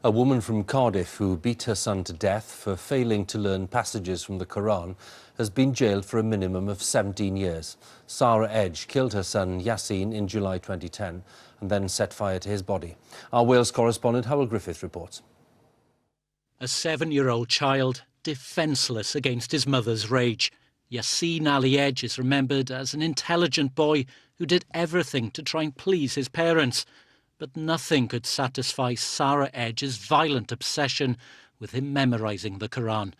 A woman from Cardiff who beat her son to death for failing to learn passages from the Quran has been jailed for a minimum of 17 years. Sarah Edge killed her son Yasin in July 2010 and then set fire to his body. Our Wales correspondent Howell Griffith reports. A 7-year-old child, defenceless against his mother's rage. Yasin Ali Edge is remembered as an intelligent boy who did everything to try and please his parents. But nothing could satisfy Sarah Edge's violent obsession with him memorising the Quran.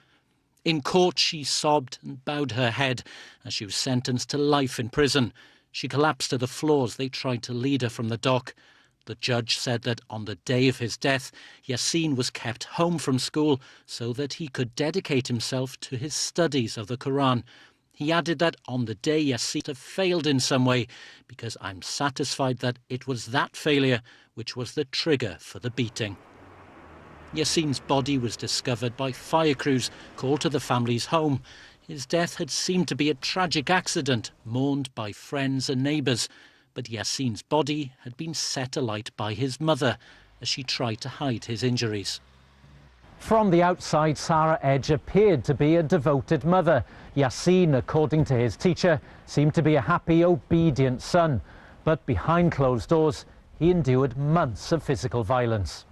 In court, she sobbed and bowed her head as she was sentenced to life in prison. She collapsed to the floor as they tried to lead her from the dock. The judge said that on the day of his death, Yasin was kept home from school so that he could dedicate himself to his studies of the Quran. He added that on the day Yasin had failed in some way, because I'm satisfied that it was that failure which was the trigger for the beating. Yasin's body was discovered by fire crews called to the family's home. His death had seemed to be a tragic accident, mourned by friends and neighbours. But Yasin's body had been set alight by his mother as she tried to hide his injuries. From the outside, Sarah Edge appeared to be a devoted mother. Yasin, according to his teacher, seemed to be a happy, obedient son. But behind closed doors, he endured months of physical violence.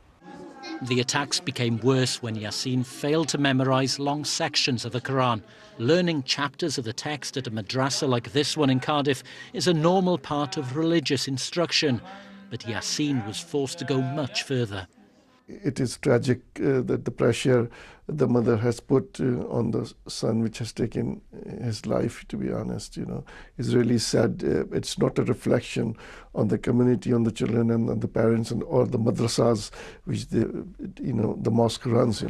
The attacks became worse when Yasin failed to memorise long sections of the Quran. Learning chapters of the text at a madrasa like this one in Cardiff is a normal part of religious instruction. But Yasin was forced to go much further. It is tragic that the pressure the mother has put on the son, which has taken his life, to be honest, is really sad. It's not a reflection on the community, on the children and on the parents or the madrasas which the mosque runs,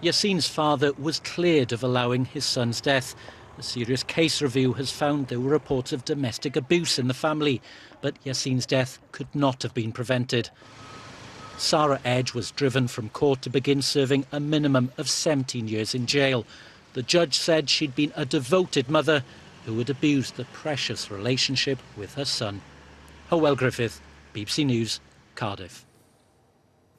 Yasin's father was cleared of allowing his son's death. A serious case review has found there were reports of domestic abuse in the family, but Yasin's death could not have been prevented. Sarah Edge was driven from court to begin serving a minimum of 17 years in jail. The judge said she'd been a devoted mother who had abused the precious relationship with her son. Howell Griffith, BBC News, Cardiff.